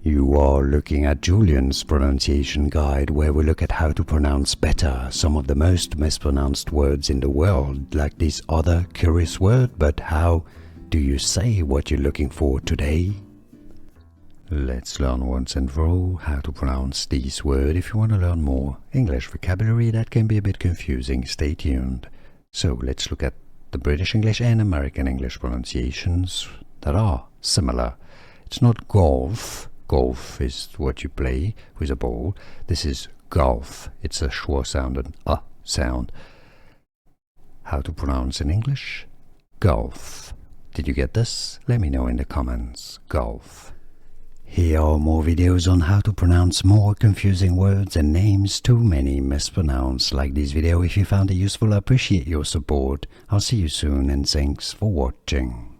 You are looking at Julian's pronunciation guide, where we look at how to pronounce better some of the most mispronounced words in the world, like this other curious word. But how do you say what you're looking for today? Let's learn once and for all how to pronounce this word. If you want to learn more English vocabulary that can be a bit confusing, stay tuned. So let's look at the British English and American English pronunciations that are similar. It's not golf. Golf is what you play with a ball. This is golf. It's a schwa sound, an sound. How to pronounce in English? Golf. Did you get this? Let me know in the comments. Golf. Here are more videos on how to pronounce more confusing words and names too many mispronounced. Like this video if you found it useful. I appreciate your support. I'll see you soon and thanks for watching.